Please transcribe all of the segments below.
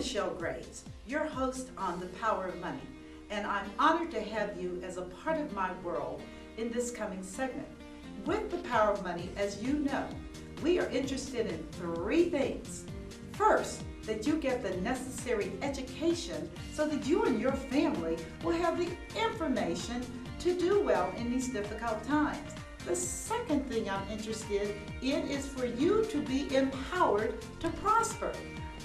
Michelle Graves, your host on The Power of Money, and I'm honored to have you as a part of my world in this coming segment. With The Power of Money, as you know, we are interested in three things. First, that you get the necessary education so that you and your family will have the information to do well in these difficult times. The second thing I'm interested in is for you to be empowered to prosper.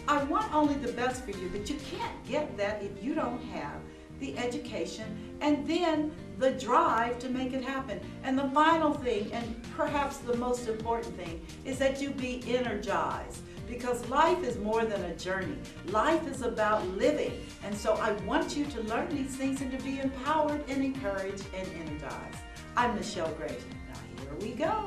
I want only the best for you, but you can't get that if you don't have the education and then the drive to make it happen. And the final thing, and perhaps the most important thing, is that you be energized. Because life is more than a journey. Life is about living. And so I want you to learn these things and to be empowered and encouraged and energized. I'm Michelle Graves. Now here we go.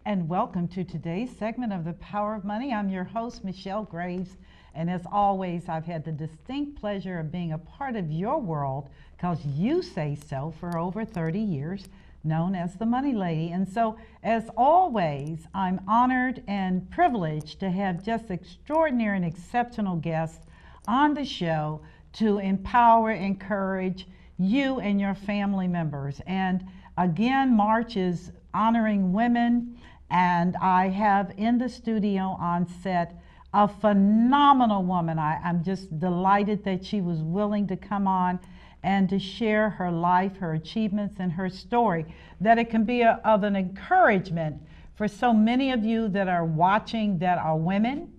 And welcome to today's segment of The Power of Money. I'm your host, Michelle Graves. And as always, I've had the distinct pleasure of being a part of your world, because you say so, for over 30 years, known as the Money Lady. And so, as always, I'm honored and privileged to have just extraordinary and exceptional guests on the show to empower, encourage you and your family members. And again, March is honoring women, and I have in the studio on set a phenomenal woman. I'm just delighted that she was willing to come on and to share her life, her achievements, and her story, that it can be of an encouragement for so many of you that are watching that are women,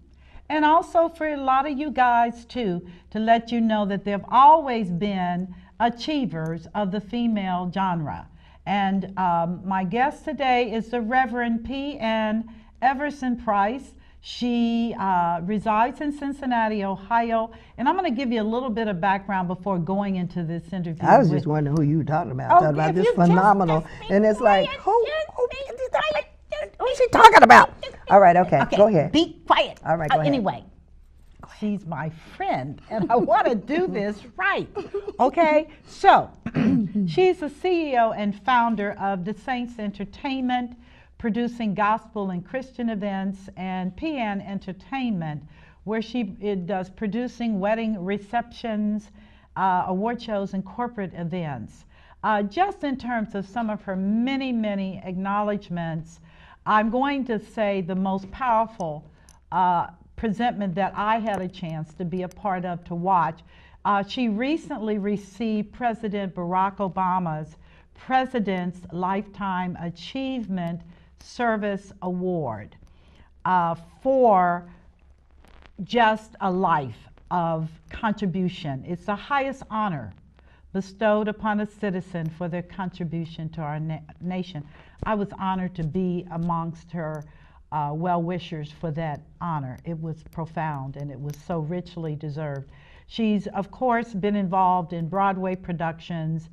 and also for a lot of you guys too, to let you know that there have always been achievers of the female genre. And my guest today is the Reverend P.N. Everson Price. She resides in Cincinnati, Ohio, and I'm going to give you a little bit of background before going into this interview. I was just wondering who you were talking about. Talking about this phenomenal, and it's like, who's she talking about? All right, okay, go ahead. Be quiet. All right, go ahead. Anyway, she's my friend, and I want to do this right. Okay, so she's the CEO and founder of the Saints Entertainment, producing gospel and Christian events, and PN Entertainment, where she does producing wedding receptions, award shows, and corporate events. Just in terms of some of her many, many acknowledgments, I'm going to say the most powerful presentment that I had a chance to be a part of, to watch. She recently received President Barack Obama's President's Lifetime Achievement Service Award for just a life of contribution. It's the highest honor bestowed upon a citizen for their contribution to our nation. I was honored to be amongst her well-wishers for that honor. It was profound, and it was so richly deserved. She's, of course, been involved in Broadway productions.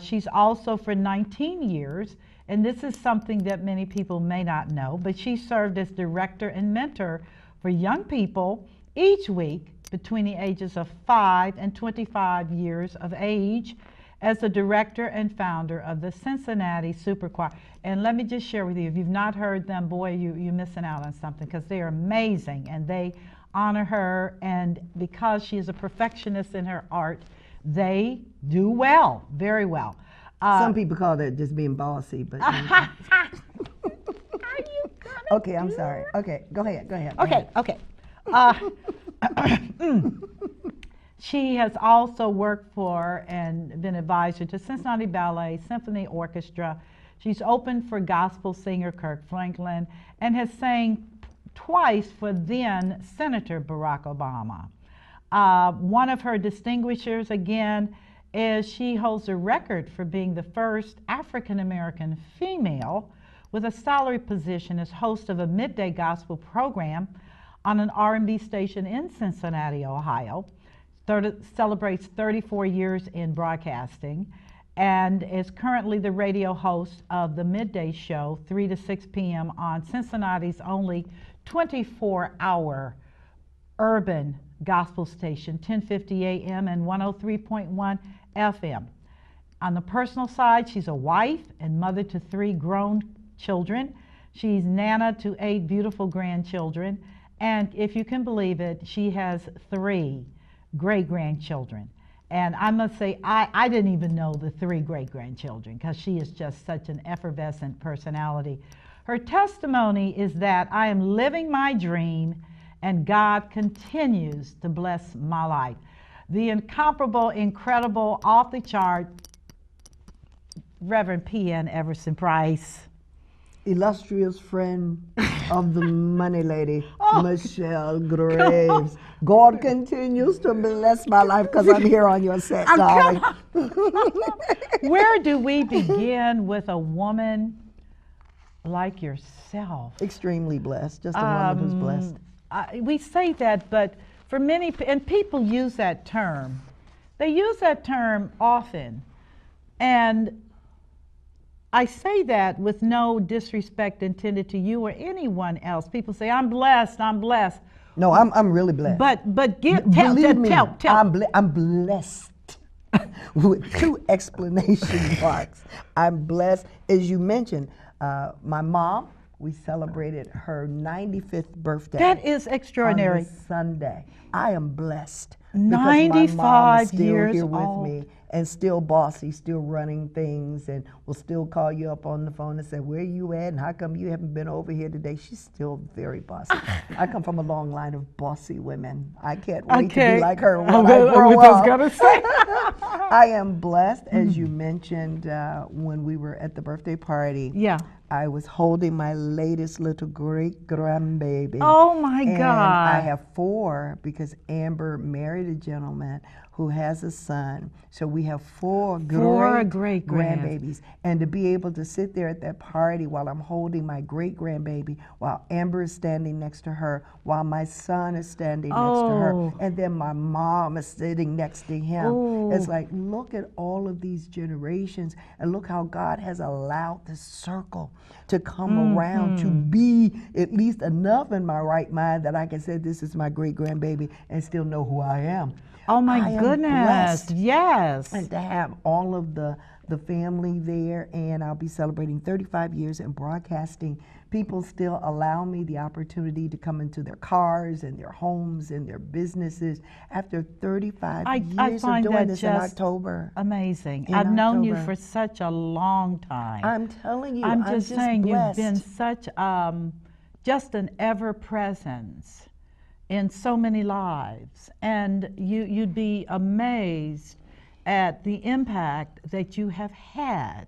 She's also, for 19 years, and this is something that many people may not know, but she served as director and mentor for young people each week between the ages of 5 and 25 years of age as the director and founder of the Cincinnati Super Choir. And let me just share with you, if you've not heard them, boy, you're missing out on something, because they are amazing, and they honor her, and because she is a perfectionist in her art, they do well, very well. Some people call that just being bossy, but. Are you gonna Okay, I'm sorry. Okay, go ahead. Okay. She has also worked for and been advisor to Cincinnati Ballet Symphony Orchestra. She's opened for gospel singer Kirk Franklin and has sang twice for then Senator Barack Obama. One of her distinguishers, again, is she holds a record for being the first African-American female with a salary position as host of a midday gospel program on an R&B station in Cincinnati, Ohio. Celebrates 34 years in broadcasting, and is currently the radio host of the midday show, 3 to 6 p.m. on Cincinnati's only 24-hour urban gospel station, 1050 a.m. and 103.1 FM. On the personal side, she's a wife and mother to 3 grown children. She's nana to 8 beautiful grandchildren, And if you can believe it, she has 3 great-grandchildren. And I must say, I didn't even know the 3 great-grandchildren because she is just such an effervescent personality. Her testimony is that I am living my dream and God continues to bless my life. The incomparable, incredible, off-the-chart Reverend P.N. Everson Price. Illustrious friend of the money lady, Michelle Graves. God continues to bless my life because I'm here on your set, darling. Where do we begin with a woman like yourself? Extremely blessed, just a woman who's blessed. We say that, but for many, and people use that term. They use that term often. And I say that with no disrespect intended to you or anyone else. People say, I'm blessed, I'm blessed. No, I'm really blessed. But tell. I'm blessed with 2 exclamation marks. I'm blessed. As you mentioned, my mom, we celebrated her 95th birthday. That is extraordinary. On this Sunday. I am blessed. 95 because my mom is still years here with old. me and still bossy, still running things, and will still call you up on the phone and say, where you at and how come you haven't been over here today? She's still very bossy. I come from a long line of bossy women. I can't wait to be like her when I grow up. Gonna say. I am blessed, as you mentioned when we were at the birthday party. Yeah. I was holding my latest little great grandbaby. Oh my and God. I have 4 because Amber married a gentleman who has a son. So we have 4 great grandbabies. And to be able to sit there at that party while I'm holding my great grandbaby, while Amber is standing next to her, while my son is standing next to her, and then my mom is sitting next to him. It's like, look at all of these generations and look how God has allowed this circle to come around to be at least enough in my right mind that I can say this is my great grandbaby and still know who I am. Oh my goodness, blessed. yes. And to have all of the family there, and I'll be celebrating 35 years in broadcasting. People still allow me the opportunity to come into their cars and their homes and their businesses after 35 years of doing this in October. Amazing. I've known you for such a long time. I'm telling you, I'm just saying blessed. You've been such just an ever presence in so many lives, and you'd be amazed at the impact that you have had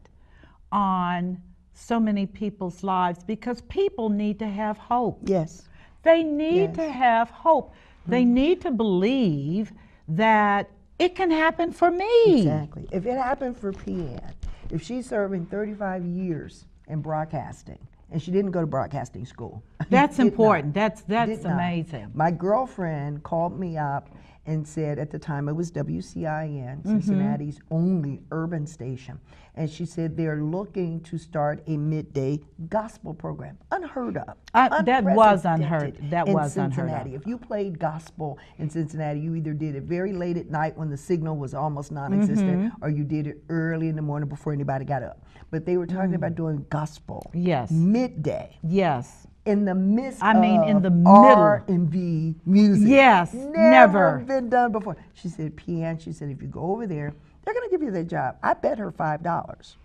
on so many people's lives, because people need to have hope. Yes. They need to have hope. They need to believe that it can happen for me. Exactly. If it happened for PN, if she's serving 35 years in broadcasting, and she didn't go to broadcasting school. That's important. That's amazing. My girlfriend called me up and said, at the time it was WCIN, Cincinnati's only urban station, and she said they're looking to start a midday gospel program. Unheard of. That was unheard. That was Cincinnati. unheard of. If you played gospel in Cincinnati, you either did it very late at night when the signal was almost non-existent, or you did it early in the morning before anybody got up. But they were talking about doing gospel. Yes. Midday. Yes. In the midst in the middle. R&B music. Yes, never been done before. She said, PN, she said, if you go over there, they're going to give you that job. I bet her $5.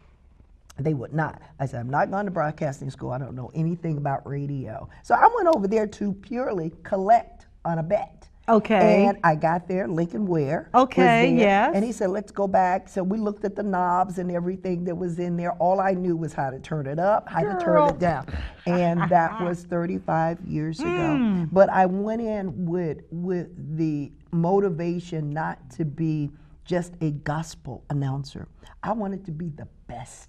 They would not. I said, I'm not going to broadcasting school. I don't know anything about radio. So I went over there to purely collect on a bet. Okay. And I got there, Lincoln Ware. Okay, was there, yes. And he said, let's go back. So we looked at the knobs and everything that was in there. All I knew was how to turn it up, how to turn it down. And that was 35 years ago. But I went in with the motivation not to be just a gospel announcer. I wanted to be the best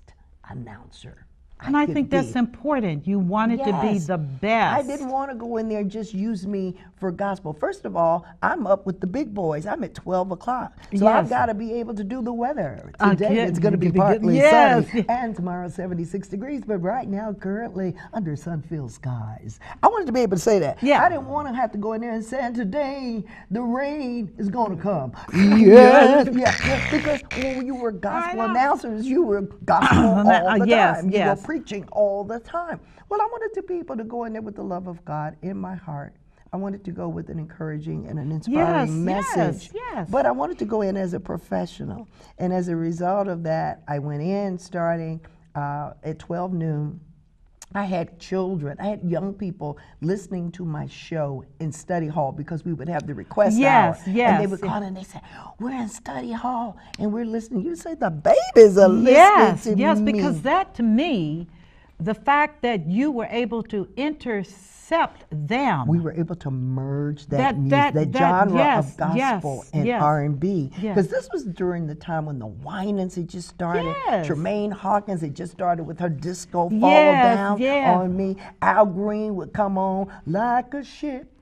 announcer. And I think that's important. You wanted to be the best. I didn't want to go in there and just use me for gospel. First of all, I'm up with the big boys. I'm at 12 o'clock. So I've got to be able to do the weather. Today it's going to be partly sunny. And tomorrow 76 degrees. But right now, currently, under sun-filled skies. I wanted to be able to say that. Yeah. I didn't want to have to go in there and say, today the rain is going to come. Yes. Yeah. Because when you were gospel announcers, you were gospel all the time. You were preaching all the time. Well, I wanted to be able to go in there with the love of God in my heart, I wanted to go with an encouraging and an inspiring message. Yes. But I wanted to go in as a professional. And as a result of that, I went in starting at 12 noon. I had children, I had young people listening to my show in study hall because we would have the request hour. And they would call and they say, we're in study hall and we're listening. You say the babies are listening to me. Yes, because that to me, the fact that you were able to intercept them. We were able to merge that music, that genre of gospel and R&B. Because this was during the time when the Winans had just started. Tremaine Hawkins had just started with her Disco Fall Down on Me. Al Green would come on like a ship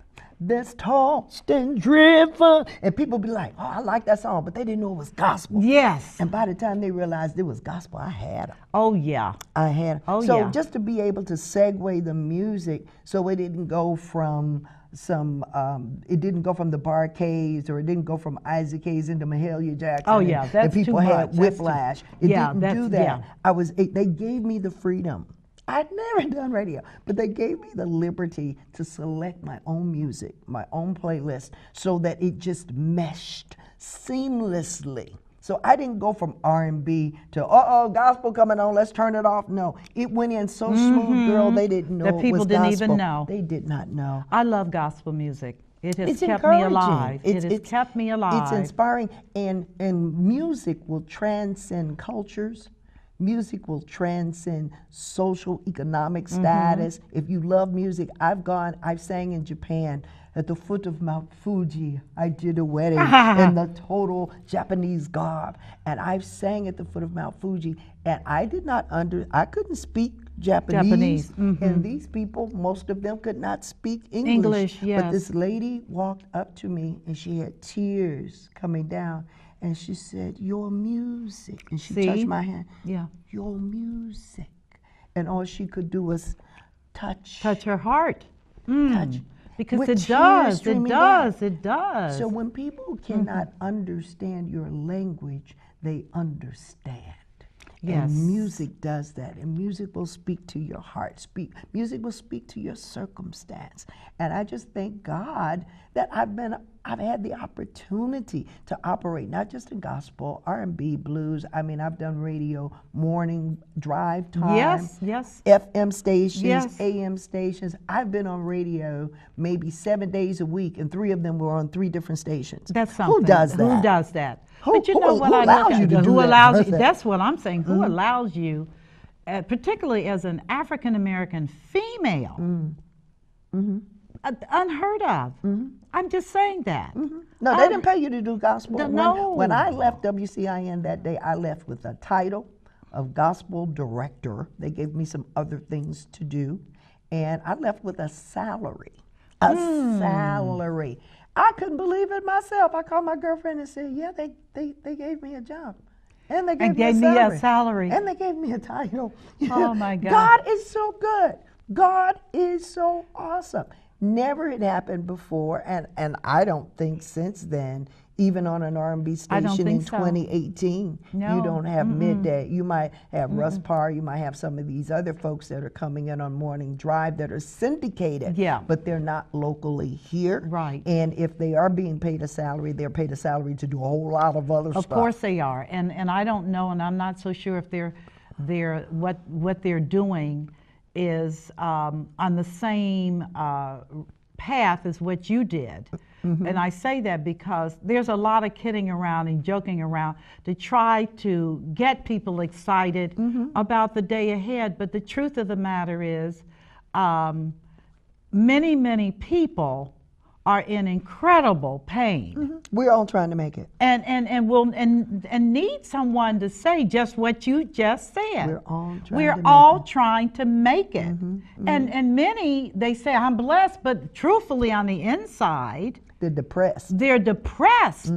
that's tossed and driven. And people be like, oh, I like that song, but they didn't know it was gospel. And by the time they realized it was gospel, I had them. I had them. So just to be able to segue the music so it didn't go from it didn't go from the Bar-Kays or it didn't go from Isaac Hayes into Mahalia Jackson. That's and people too had much. whiplash. It didn't do that. They gave me the freedom. I'd never done radio, but they gave me the liberty to select my own music, my own playlist, so that it just meshed seamlessly. So I didn't go from R&B to, gospel coming on, let's turn it off. No, it went in so smooth, girl, they didn't know that people it was didn't gospel. even know. They did not know. I love gospel music. It has It's kept me encouraging. alive. It has kept me alive. It's inspiring, and music will transcend cultures. Music will transcend social, economic status. If you love music, I've sang in Japan at the foot of Mount Fuji. I did a wedding in the total Japanese garb. And I've sang at the foot of Mount Fuji, and I couldn't speak Japanese. And these people, most of them could not speak English. But this lady walked up to me, and she had tears coming down. And she said, your music. And she touched my hand. Your music. And all she could do was touch her heart. Touch. Because it does. So when people cannot understand your language, they understand. And music does that. And music will speak to your heart. Music will speak to your circumstance. And I just thank God that I've had the opportunity to operate not just in gospel, R&B, blues. I mean, I've done radio, morning, drive time, FM stations, AM stations. I've been on radio maybe 7 days a week, and 3 of them were on 3 different stations. That's something. Who does that? Who does that? But you know what I look at? Who allows you? That's what I'm saying. Who allows you, particularly as an African American female, unheard of. I'm just saying that. No, they didn't pay you to do gospel. No. When I left WCIN that day, I left with a title of gospel director. They gave me some other things to do, and I left with a salary. Salary. I couldn't believe it myself. I called my girlfriend and said, yeah, they gave me a job. And they gave me a salary. And they gave me a title. Oh my God. God is so good. God is so awesome. Never had happened before, and I don't think since then, even on an R&B station in 2018, you don't have midday. You might have Russ Parr, you might have some of these other folks that are coming in on morning drive that are syndicated, but they're not locally here. And if they are being paid a salary, they're paid a salary to do a whole lot of other stuff. Of course they are, and I don't know, and I'm not so sure if what they're doing is on the same path as what you did. And I say that because there's a lot of kidding around and joking around to try to get people excited about the day ahead. But the truth of the matter is many, many people are in incredible pain. We're all trying to make it. And need someone to say just what you just said. We're all trying to make it. And many, they say, I'm blessed, but truthfully on the inside, they're depressed. They're depressed.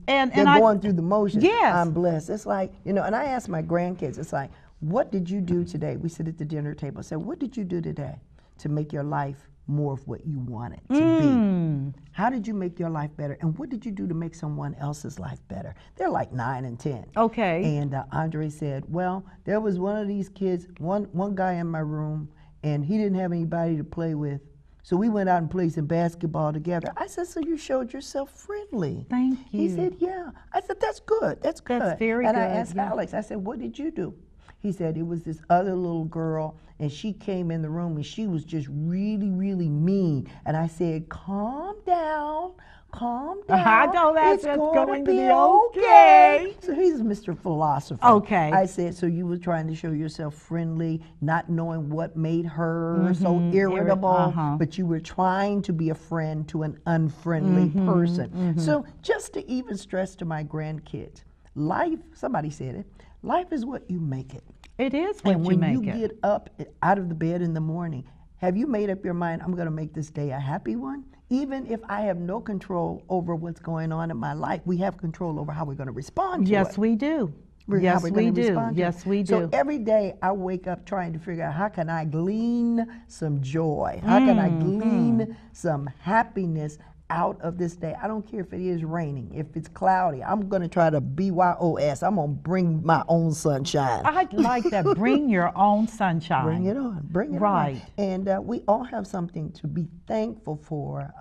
And they're going through the motions. I'm blessed. It's like, and I ask my grandkids, it's like, what did you do today? We sit at the dinner table and say, what did you do today to make your life more of what you want it to be? How did you make your life better? And what did you do to make someone else's life better? They're like 9 and 10. And Andre said, well, there was one of these kids, one guy in my room, and he didn't have anybody to play with. So we went out and played some basketball together. I said, so you showed yourself friendly. Thank you. He said, yeah. I said, that's good. That's good. That's very and good. And I asked yeah. Alex, I said, what did you do? He said, it was this other little girl, and she came in the room, and she was just really, really mean. And I said, calm down. Calm down. I know that's it's going to be okay. So he's Mr. Philosopher. Okay. I said, so you were trying to show yourself friendly, not knowing what made her so irritable, but you were trying to be a friend to an unfriendly person. So just to even stress to my grandkids, life, somebody said it, life is what you make it. It is what you make it. And when you get up out of the bed in the morning, have you made up your mind, I'm going to make this day a happy one? Even if I have no control over what's going on in my life, we have control over how we're going to respond to it. Yes, we do. Yes, we do. Yes, we do. So every day I wake up trying to figure out how can I glean some joy? How can I glean some happiness out of this day? I don't care if it is raining, if it's cloudy. I'm going to try to BYOS. I'm going to bring my own sunshine. I like that. Bring your own sunshine. Bring it on. Bring it on. Right. And we all have something to be thankful for.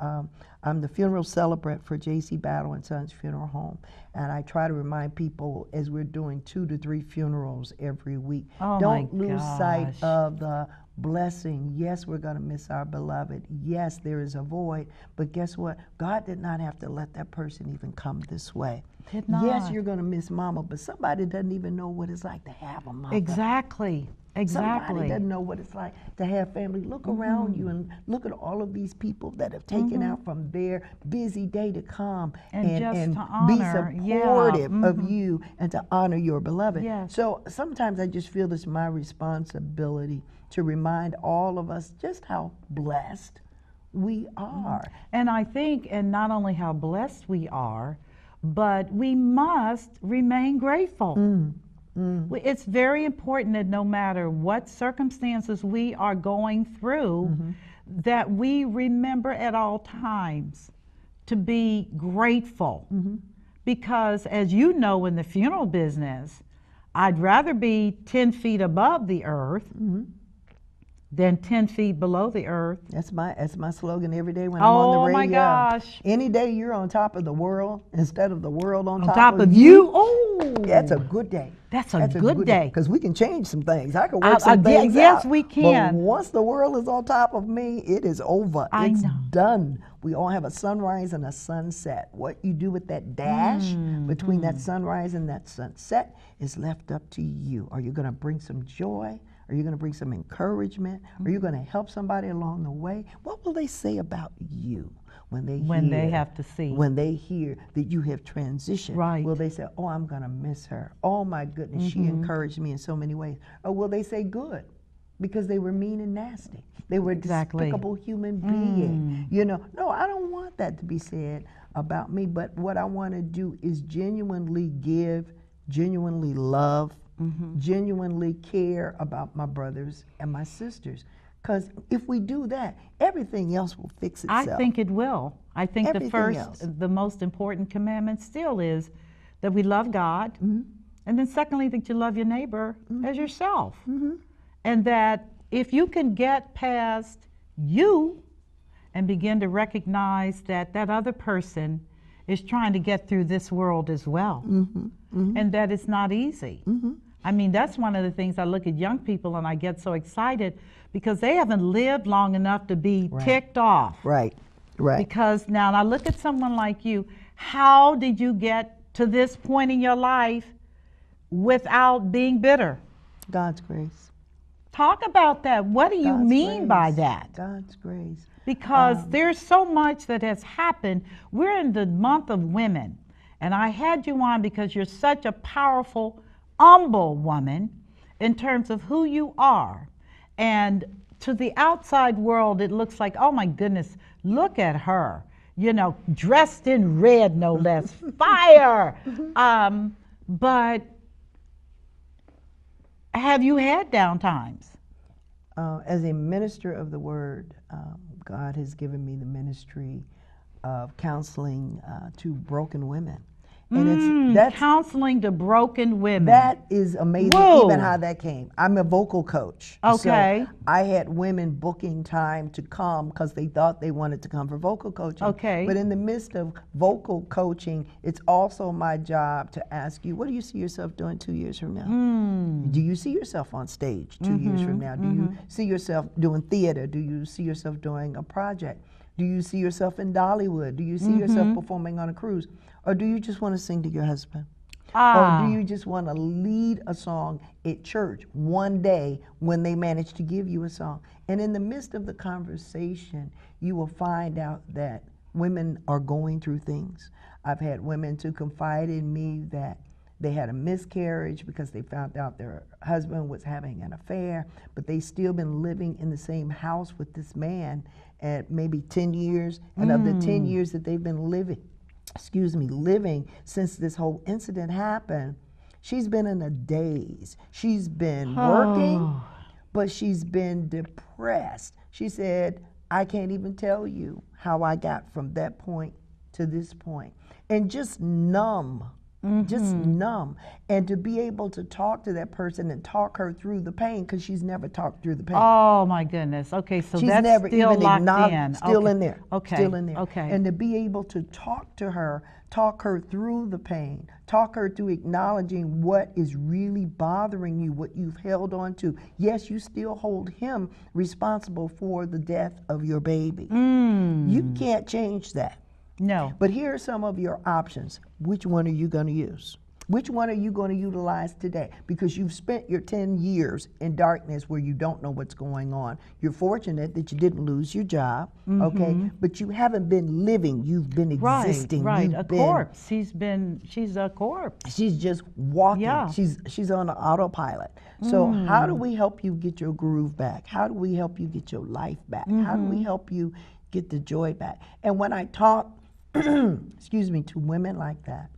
I'm the funeral celebrant for J.C. Battle and Sons Funeral Home, and I try to remind people as we're doing 2 to 3 funerals every week. Oh, don't my lose sight gosh. of the blessing. Yes, we're going to miss our beloved. Yes, there is a void, but guess what? God did not have to let that person even come this way. Did not. Yes, you're going to miss mama, but somebody doesn't even know what it's like to have a mother. Exactly. Somebody doesn't know what it's like to have family. Look around you and look at all of these people that have taken out from their busy day to come and just to be honor, supportive of you and to honor your beloved. Yes. So sometimes I just feel it's my responsibility to remind all of us just how blessed we are. And I think, and not only how blessed we are, but we must remain grateful. It's very important that no matter what circumstances we are going through, that we remember at all times to be grateful. Because as you know, in the funeral business, I'd rather be 10 feet above the earth than 10 feet below the earth. That's my slogan every day when I'm on the radio. Oh my gosh. Any day you're on top of the world instead of the world on top of you. Oh, that's a good day. That's a good day. Because we can change some things. I can work some things out. Yes, we can. But once the world is on top of me, it is over. It's done. We all have a sunrise and a sunset. What you do with that dash between that sunrise and that sunset is left up to you. Are you going to bring some joy? Are you going to bring some encouragement? Are you going to help somebody along the way? What will they say about you when they when they hear that you have transitioned? Right. Will they say, "Oh, I'm going to miss her. Oh my goodness, she encouraged me in so many ways." Or will they say, "Good," because they were mean and nasty. They were a despicable human being. You know, no, I don't want that to be said about me. But what I want to do is genuinely give, genuinely love, genuinely care about my brothers and my sisters. Because if we do that, everything else will fix itself. I think it will. I think the most important commandment still is that we love God, and then secondly, that you love your neighbor as yourself. And that if you can get past you and begin to recognize that that other person is trying to get through this world as well, and that it's not easy. I mean, that's one of the things I look at young people and I get so excited because they haven't lived long enough to be ticked off. Right. Because now I look at someone like you, how did you get to this point in your life without being bitter? God's grace. Talk about that. What do you mean by that? God's grace. Because there's so much that has happened. We're in the month of women, and I had you on because you're such a powerful, humble woman in terms of who you are. And to the outside world, it looks like, oh my goodness, look at her, you know, dressed in red, no less, fire. But have you had down times? As a minister of the word, God has given me the ministry of counseling to broken women. And that's counseling to broken women. That is amazing. Whoa. Even how that came. I'm a vocal coach. Okay. So I had women booking time to come because they thought they wanted to come for vocal coaching. Okay. But in the midst of vocal coaching, it's also my job to ask you, what do you see yourself doing 2 years from now? Do you see yourself on stage 2 years from now? Do you see yourself doing theater? Do you see yourself doing a project? Do you see yourself in Dollywood? Do you see yourself performing on a cruise? Or do you just want to sing to your husband? Or do you just want to lead a song at church one day when they manage to give you a song? And in the midst of the conversation, you will find out that women are going through things. I've had women to confide in me that they had a miscarriage because they found out their husband was having an affair, but they still been living in the same house with this man at maybe 10 years. And of the 10 years that they've been living since this whole incident happened, she's been in a daze. She's been working, but she's been depressed. She said, I can't even tell you how I got from that point to this point. And just numb. Just numb. And to be able to talk to that person and talk her through the pain, because she's never talked through the pain. Oh my goodness. Okay, so She's that's never still even locked in. Still Okay. in there. Okay. Still in there. Okay. And to be able to talk to her, talk her through the pain, talk her through acknowledging what is really bothering you, what you've held on to. Yes, you still hold him responsible for the death of your baby. You can't change that. No. But here are some of your options. Which one are you going to use? Which one are you going to utilize today? Because you've spent your 10 years in darkness where you don't know what's going on. You're fortunate that you didn't lose your job, okay? But you haven't been living. You've been existing. Right, You've a corpse. She's a corpse. She's just walking. Yeah. She's on an autopilot. So how do we help you get your groove back? How do we help you get your life back? How do we help you get the joy back? And when I talk, excuse me, to women like that,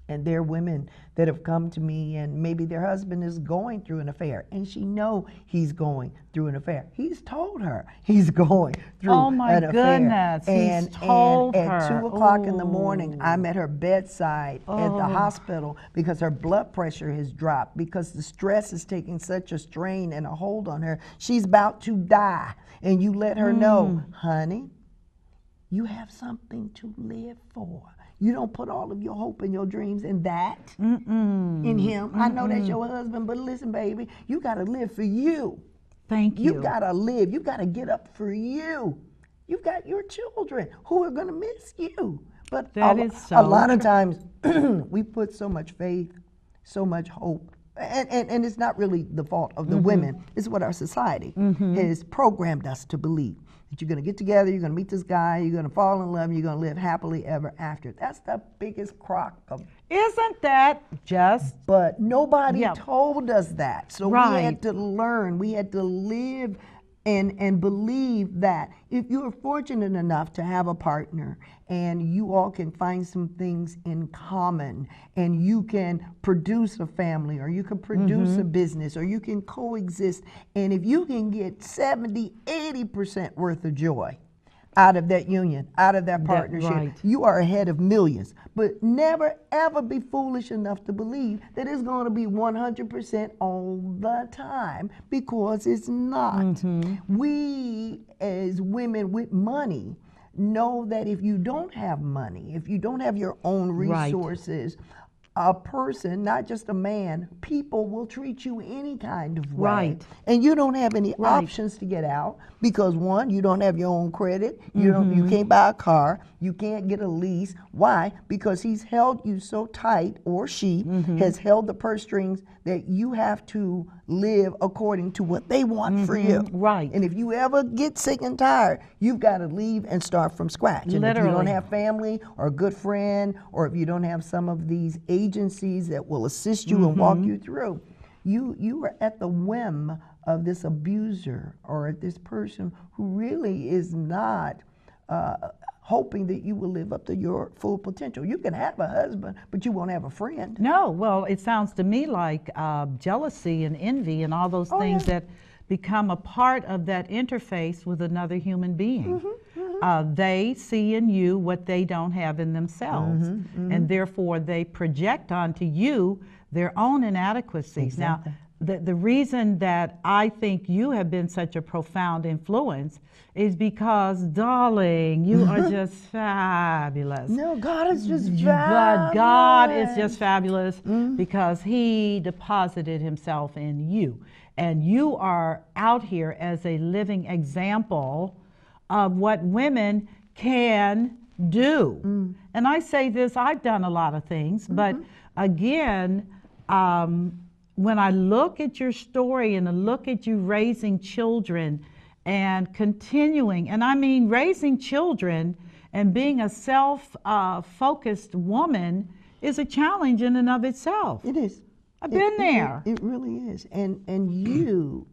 and they're women that have come to me and maybe their husband is going through an affair and she know he's going through an affair. He's told her he's going through an affair. Oh my goodness, he's told her. At 2 o'clock in the morning, I'm at her bedside at the hospital because her blood pressure has dropped because the stress is taking such a strain and a hold on her. She's about to die. And you let her know, honey, you have something to live for. You don't put all of your hope and your dreams in that, in him. I know that's your husband, but listen, baby, you got to live for you. Thank you. You got to live. You got to get up for you. You've got your children who are going to miss you. But a lot of times we put so much faith, so much hope, and it's not really the fault of the women. It's what our society has programmed us to believe. That you're going to get together, you're going to meet this guy, you're going to fall in love, you're going to live happily ever after. That's the biggest crock of... Isn't that just... But nobody told us that. So we had to learn, we had to live and believe that if you are fortunate enough to have a partner and you all can find some things in common and you can produce a family or you can produce a business or you can coexist, and if you can get 70, 80% worth of joy out of that union, out of that partnership, you are ahead of millions. But never ever be foolish enough to believe that it's going to be 100% all the time, because it's not. We as women with money know that if you don't have money, if you don't have your own resources, a person, not just a man, people will treat you any kind of way. And you don't have any options to get out because, one, you don't have your own credit, you can't buy a car, you can't get a lease. Why? Because he's held you so tight, or she has held the purse strings, that you have to live according to what they want for you. And if you ever get sick and tired, you've got to leave and start from scratch. And if you don't have family or a good friend, or if you don't have some of these agencies that will assist you and walk you through, you are at the whim of this abuser or this person who really is not hoping that you will live up to your full potential. You can have a husband, but you won't have a friend. No, well, it sounds to me like jealousy and envy and all those things that become a part of that interface with another human being. They see in you what they don't have in themselves, and therefore they project onto you their own inadequacies. Exactly. Now, the reason that I think you have been such a profound influence is because, darling, you are just fabulous. No, God is just fabulous. But God is just fabulous because He deposited Himself in you. And you are out here as a living example of what women can do. And I say this, I've done a lot of things, but again, when I look at your story and I look at you raising children and continuing, and I mean raising children and being a self-focused woman is a challenge in and of itself. It is. I've been there. It really is. And you,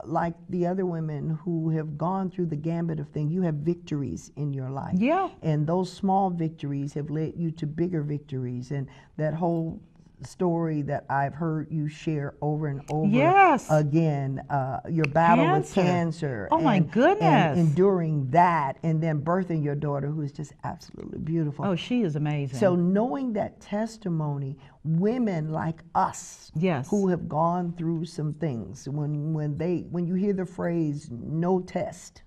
like the other women who have gone through the gambit of things, you have victories in your life. Yeah. And those small victories have led you to bigger victories. And that whole story that I've heard you share over and over again, your battle with cancer. Oh my goodness. And enduring that, and then birthing your daughter, who is just absolutely beautiful. Oh, she is amazing. So knowing that testimony, women like us, who have gone through some things, when you hear the phrase "no test,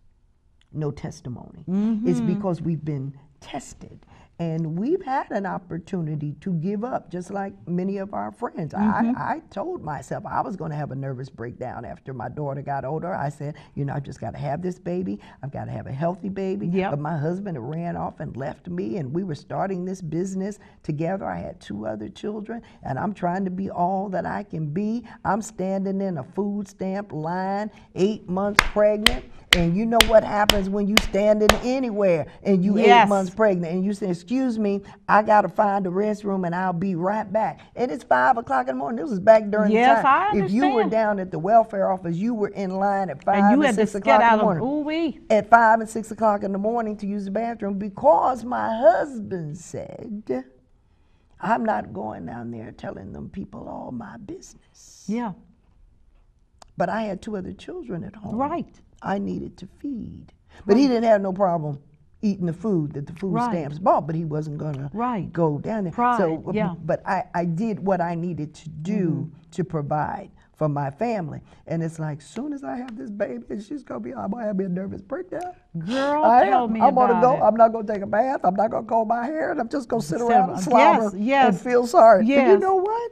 no testimony," it's because we've been tested. And we've had an opportunity to give up, just like many of our friends. I told myself I was going to have a nervous breakdown after my daughter got older. I said, I've just got to have this baby. I've got to have a healthy baby. But my husband ran off and left me, and we were starting this business together. I had 2 other children, and I'm trying to be all that I can be. I'm standing in a food stamp line, 8 months pregnant. And you know what happens when you stand in anywhere and you 8 months pregnant and you say, excuse me, I got to find a restroom and I'll be right back. And it's 5 o'clock in the morning. This was back during the time. I understand. If you were down at the welfare office, you were in line at 5 and 6 o'clock in the morning. At 5 and 6 o'clock in the morning to use the bathroom because my husband said, I'm not going down there telling them people all my business. Yeah. But I had 2 other children at home. Right. I needed to feed. But he didn't have no problem eating the food that the food stamps bought, but he wasn't going to go down there. But I did what I needed to do to provide for my family. And it's like, soon as I have this baby, and she's going to be, I'm going to have me a nervous breakdown. Girl, tell me I'm about go. it. I'm not going to take a bath. I'm not going to comb my hair. And I'm just going to sit around and slobber and feel sorry. But you know what?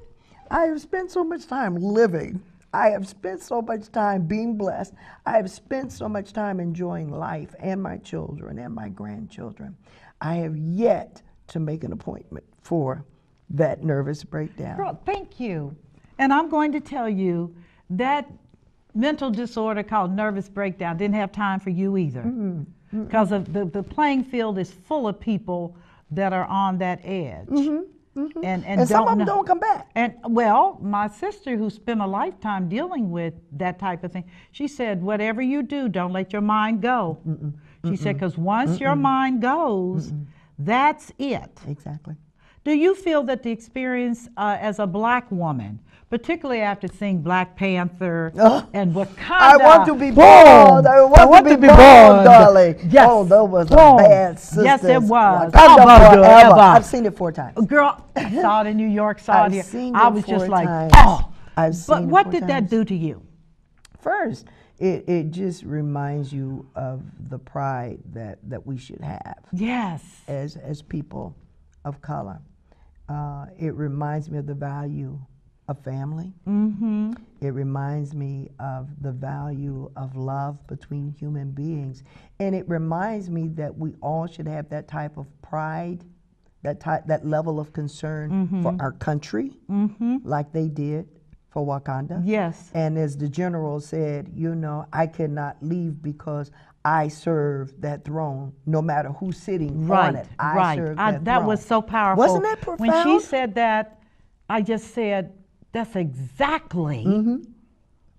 I have spent so much time living. I have spent so much time being blessed. I have spent so much time enjoying life and my children and my grandchildren. I have yet to make an appointment for that nervous breakdown. Girl, thank you. And I'm going to tell you that mental disorder called nervous breakdown didn't have time for you either. Because the playing field is full of people that are on that edge. And some of them don't come back. And well, my sister, who spent a lifetime dealing with that type of thing, she said, whatever you do, don't let your mind go. She said, because once your mind goes, that's it. Exactly. Do you feel that the experience as a Black woman, particularly after seeing Black Panther and Wakanda? I want to be born. I want to be born, darling. Yes. Oh, that was a bad sister. Yes, it was. Wakanda forever. I've seen it 4 times. Girl, I saw it in New York, saw it here. I was just like, I've seen but it what 4 did times. that do to you? First, it just reminds you of the pride that we should have. Yes. As people of color. It reminds me of the value of family. It reminds me of the value of love between human beings. And it reminds me that we all should have that type of pride, that level of concern for our country, like they did for Wakanda. Yes. And as the general said, I cannot leave because I serve that throne, no matter who's sitting on it. I serve that throne. That was so powerful. Wasn't that profound? When she said that, I just said, that's exactly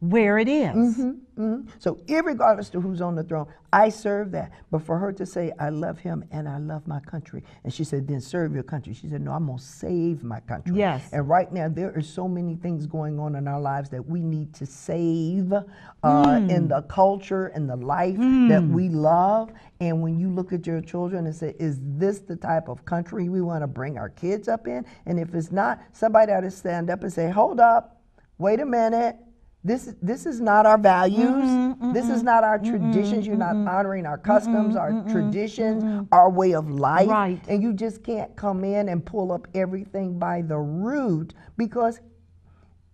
where it is. So irregardless to who's on the throne, I serve that. But for her to say, I love him and I love my country. And she said, then serve your country. She said, no, I'm going to save my country. Yes. And right now, there are so many things going on in our lives that we need to save in the culture and the life that we love. And when you look at your children and say, is this the type of country we want to bring our kids up in? And if it's not, somebody ought to stand up and say, hold up, wait a minute. This is not our values. This is not our traditions. You're not honoring our customs, our traditions, our way of life. Right. And you just can't come in and pull up everything by the root, because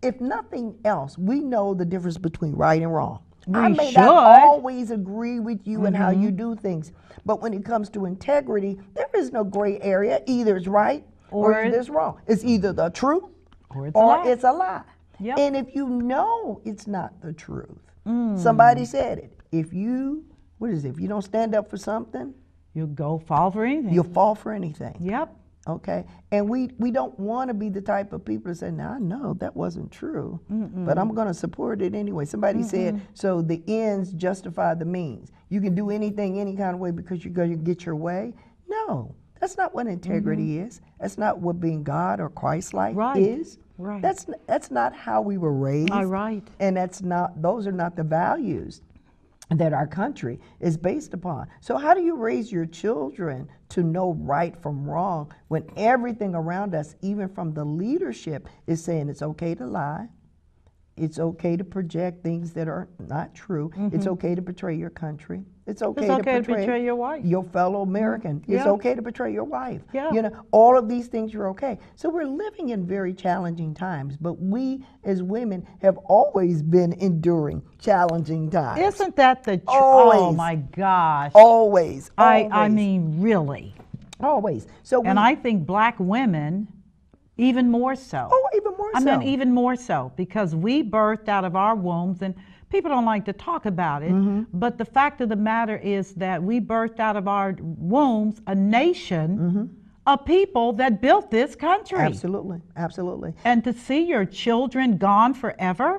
if nothing else, we know the difference between right and wrong. I may not always agree with you and how you do things, but when it comes to integrity, there is no gray area. Either it's right or it's wrong. It's either the truth or it's a lie. Yep. And if you know it's not the truth, somebody said it. If you don't stand up for something, you'll fall for anything. You'll fall for anything. Yep. Okay. And we don't want to be the type of people that say, now I know that wasn't true, but I'm going to support it anyway. Somebody said, so the ends justify the means. You can do anything any kind of way because you're going to get your way. No, that's not what integrity is. That's not what being God or Christ-like is. Right. That's not how we were raised. Right. And those are not the values that our country is based upon. So how do you raise your children to know right from wrong when everything around us, even from the leadership, is saying it's okay to lie, it's okay to project things that are not true, it's okay to betray your country, it's okay to betray your wife, your fellow American, it's okay to betray your wife. Yeah. You know, all of these things are okay. So we're living in very challenging times, but we as women have always been enduring challenging times. Isn't that the truth? Always. Oh my gosh. Always. I mean, really. Always. So and I think black women even more so. Oh, even more so. I mean, even more so, because we birthed out of our wombs, and people don't like to talk about it, but the fact of the matter is that we birthed out of our wombs a nation of people that built this country. Absolutely, absolutely. And to see your children gone forever,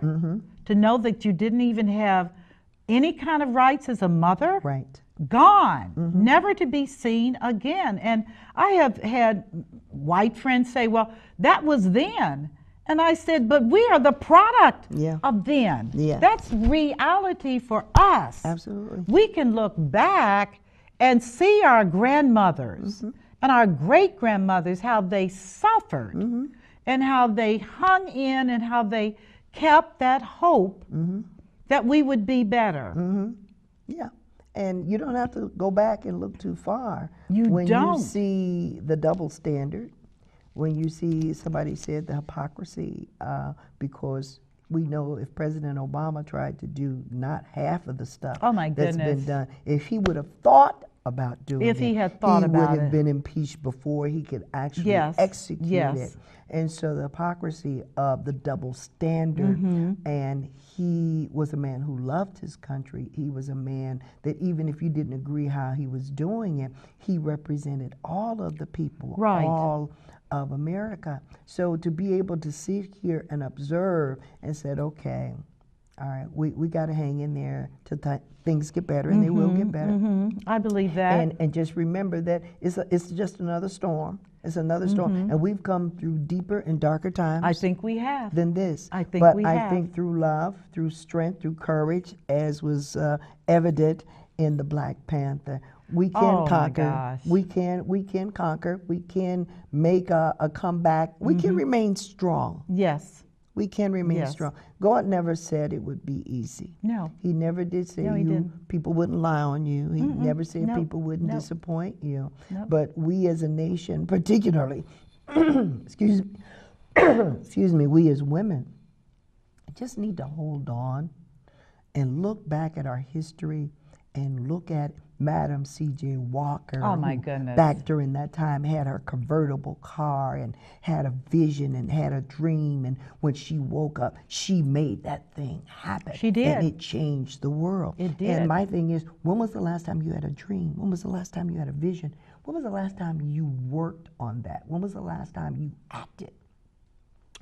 to know that you didn't even have any kind of rights as a mother. Right. Gone, never to be seen again. And I have had white friends say, well, that was then. And I said, but we are the product of then. Yeah. That's reality for us. Absolutely. We can look back and see our grandmothers and our great-grandmothers, how they suffered and how they hung in and how they kept that hope that we would be better. Yeah. And you don't have to go back and look too far. When you see the double standard, when you see, somebody said, the hypocrisy, because we know if President Obama tried to do not half of the stuff that's been done, if he would have thought about doing it, he would have been impeached before he could actually execute it. And so the hypocrisy of the double standard, and he was a man who loved his country. He was a man that even if you didn't agree how he was doing it, he represented all of the people, all of America. So to be able to sit here and observe and said, okay, all right, we got to hang in there till things get better, and they will get better. I believe that. And just remember that it's just another storm. It's another storm, and we've come through deeper and darker times. I think we have. Than this. I think we have. But I think through love, through strength, through courage, as was evident in the Black Panther, we can conquer. My gosh. We can conquer. We can make a comeback. We can remain strong. Yes. We can remain strong. God never said it would be easy. No. He never did say people wouldn't lie on you. He never said people wouldn't disappoint you. But we as a nation, particularly, excuse me, we as women, just need to hold on and look back at our history and look at Madam C.J. Walker, oh my goodness, back during that time had her convertible car and had a vision and had a dream, and when she woke up, she made that thing happen. She did. And it changed the world. It did. And my thing is, when was the last time you had a dream? When was the last time you had a vision? When was the last time you worked on that? When was the last time you acted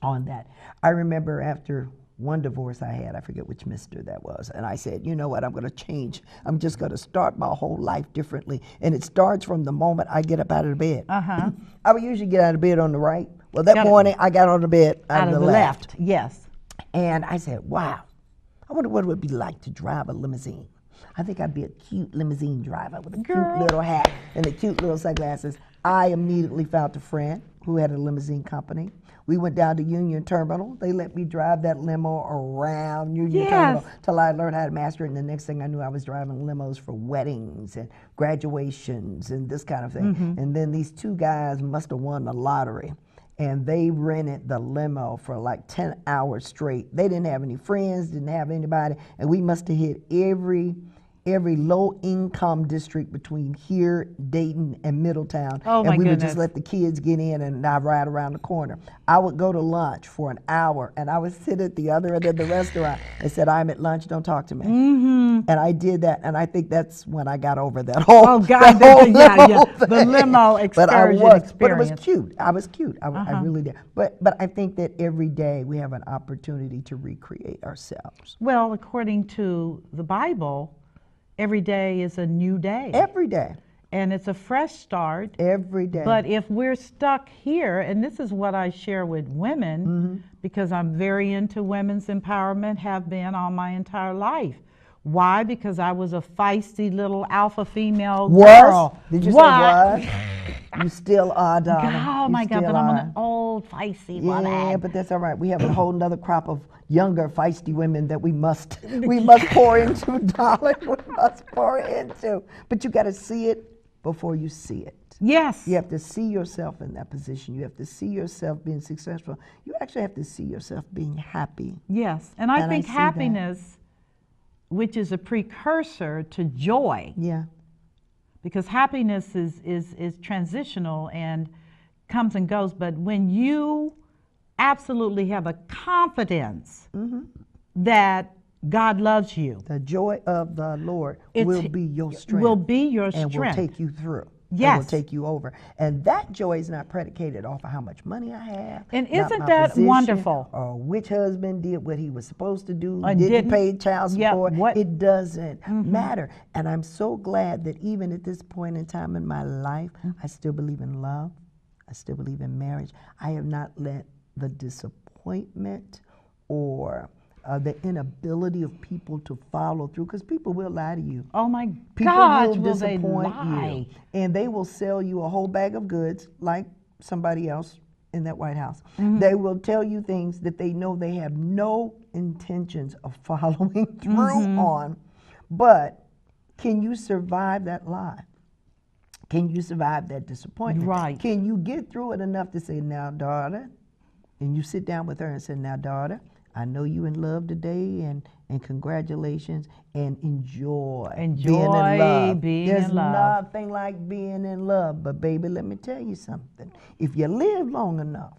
on that? I remember after one divorce I had, I forget which mister that was, and I said, you know what, I'm going to change. I'm just going to start my whole life differently. And it starts from the moment I get up out of the bed. I would usually get out of bed on the right. Well, that morning I got on the bed out of the left. Yes. And I said, wow, I wonder what it would be like to drive a limousine. I think I'd be a cute limousine driver with a cute little hat and the cute little sunglasses. I immediately found a friend who had a limousine company. We went down to Union Terminal. They let me drive that limo around Union Terminal till I learned how to master it. And the next thing I knew, I was driving limos for weddings and graduations and this kind of thing. And then these two guys must have won the lottery. And they rented the limo for like 10 hours straight. They didn't have any friends, didn't have anybody. And we must have hit every low-income district between here, Dayton, and Middletown. And we would just let the kids get in and I'd ride around the corner. I would go to lunch for an hour, and I would sit at the other end of the restaurant and said, I'm at lunch, don't talk to me. And I did that, and I think that's when I got over that whole, the limo excursion experience. But it was cute. I was cute. I really did. But I think that every day we have an opportunity to recreate ourselves. Well, according to the Bible, every day is a new day. Every day. And it's a fresh start. Every day. But if we're stuck here, and this is what I share with women, because I'm very into women's empowerment, have been all my entire life. Why? Because I was a feisty little alpha female girl. Did you say what? You still are, darling. Oh my God, but I'm an old feisty woman. Yeah, but that's all right. We have a whole nother crop of younger feisty women that we must pour into, darling. We must pour into. But you got to see it before you see it. Yes. You have to see yourself in that position. You have to see yourself being successful. You actually have to see yourself being happy. Yes, and I think happiness, which is a precursor to joy. Yeah. Because happiness is transitional and comes and goes, but when you absolutely have a confidence that God loves you, the joy of the Lord will be your strength. Will be your and strength. will take you through. Yes. It will take you over. And that joy is not predicated off of how much money I have. And isn't that position, wonderful? Or which husband did what he was supposed to do, didn't pay child support. It doesn't matter. And I'm so glad that even at this point in time in my life, I still believe in love. I still believe in marriage. I have not let the disappointment or the inability of people to follow through, because people will lie to you. Oh my gosh, will disappoint you. And they will sell you a whole bag of goods like somebody else in that White House. They will tell you things that they know they have no intentions of following through on. But can you survive that lie? Can you survive that disappointment? Right. Can you get through it enough to say, now, daughter, and you sit down with her and say, now, daughter, I know you in love today, and congratulations, and enjoy being in love. There's nothing like being in love. But baby, let me tell you something. If you live long enough,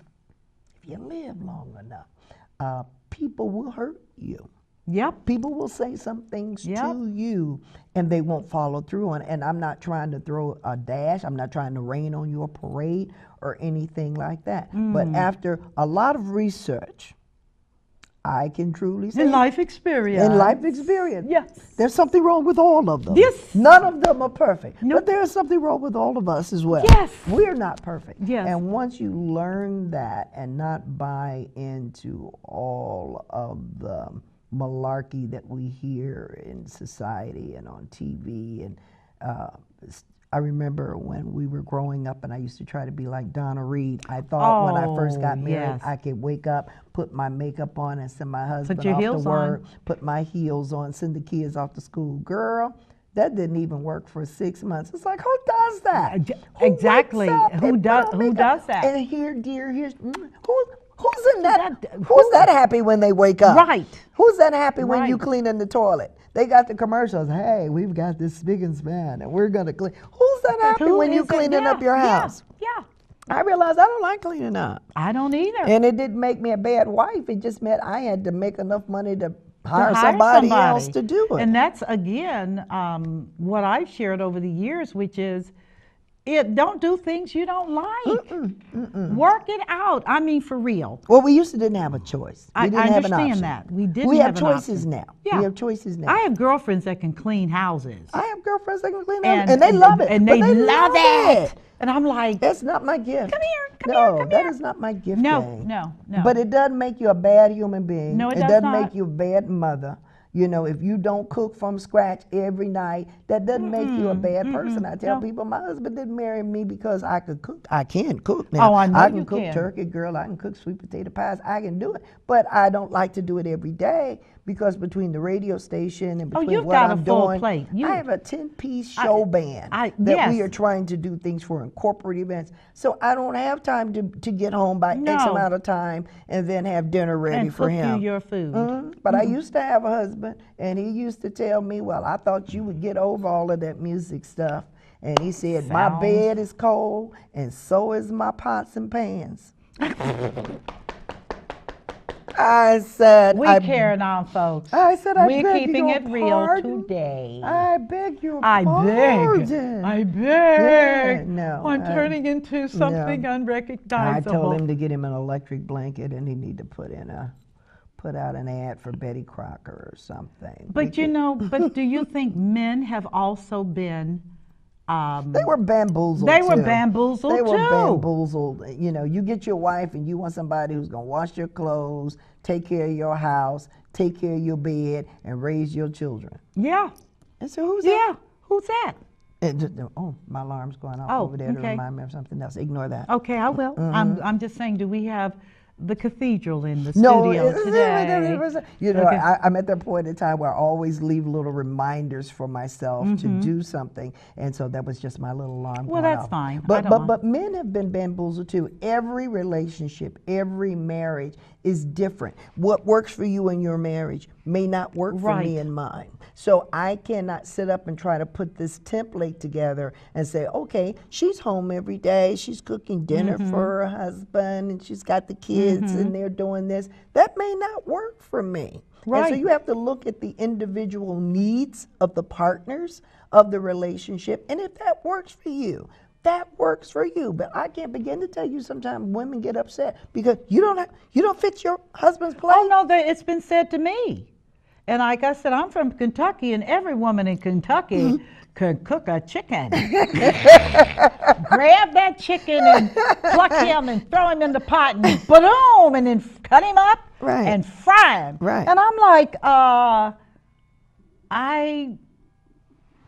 people will hurt you. Yep. People will say some things to you, and they won't follow through on it. And I'm not trying to throw a dash. I'm not trying to rain on your parade or anything like that. But after a lot of research, I can truly say. In life experience. Yes. There's something wrong with all of them. Yes. None of them are perfect. Nope. But there's something wrong with all of us as well. Yes. We're not perfect. Yes. And once you learn that and not buy into all of the malarkey that we hear in society and on TV, and I remember when we were growing up and I used to try to be like Donna Reed. I thought when I first got married, I could wake up, put my makeup on, and send my husband off to work, put my heels on, send the kids off to school. Girl, that didn't even work for 6 months. It's like, who does that? Exactly. Who does that? And here, dear, here's who's in that? Who's that happy when they wake up? Right. Who's that happy when you cleaning the toilet? They got the commercials. Hey, we've got this spick and span, and we're gonna clean. Who's that happy when you cleaning up your house? Yeah. I realized I don't like cleaning up. I don't either. And it didn't make me a bad wife. It just meant I had to make enough money to hire somebody else to do it. And that's, again, what I've shared over the years, which is Don't do things you don't like. Work it out. I mean, for real. Well, we used to didn't have a choice. We didn't I have an understand option. that. We didn't We have an choices option. now. Yeah. We have choices now. I have girlfriends that can clean houses. I have girlfriends that can clean houses, and they love it. And but they love it. And I'm like, that's not my gift. Come here, come no, here, come that here. is not my gift. No, no. But it doesn't make you a bad human being. No, it doesn't does make you a bad mother. You know, if you don't cook from scratch every night, that doesn't make you a bad person. I tell people, my husband didn't marry me because I could cook. I can cook now. Oh, I know I you can cook can. turkey, girl. I can cook sweet potato pies. I can do it. But I don't like to do it every day because between the radio station and between you've what got I'm a full doing, plate. I have a 10-piece show band that yes. we are trying to do things for in corporate events. So I don't have time to get home by X amount of time and then have dinner ready and for cook him. you your food. But I used to have a husband, and he used to tell me, well, I thought you would get over all of that music stuff. And he said, my bed is cold, and so is my pots and pans. I said, We're carrying on, folks. I said, I We're beg keeping your it real pardon. today. I beg your I pardon. beg. I beg. Yeah, no, I'm turning into something unrecognizable. I told him to get him an electric blanket, and he need to put out an ad for Betty Crocker or something. But you know, but do you think men have also been? They were bamboozled. They were bamboozled They were too. bamboozled. You know, you get your wife and you want somebody who's gonna wash your clothes, take care of your house, take care of your bed, and raise your children. Yeah. And so who's that? Yeah. Who's that? My alarm's going off Oh, over there to okay. remind me of something else. Ignore that. Okay, I will. I'm just saying, do we have the cathedral in the No, studio today? you know, Okay. I'm at that point in time where I always leave little reminders for myself to do something, and so that was just my little alarm. Well, going that's off. fine. I But don't but mind. but men have been bamboozled too. Every relationship, every marriage is different. What works for you in your marriage may not work for me Right. in mine. So I cannot sit up and try to put this template together and say, okay, she's home every day, she's cooking dinner for her husband, and she's got the kids and they're doing this. That may not work for me. Right. And so you have to look at the individual needs of the partners of the relationship, and if that works for you, that works for you. But I can't begin to tell you, sometimes women get upset because you don't fit your husband's plate. Oh no, it's been said to me. And like I said, I'm from Kentucky, and every woman in Kentucky could cook a chicken. Grab that chicken and pluck him and throw him in the pot and boom, and then cut him up and fry him. Right. And I'm like, I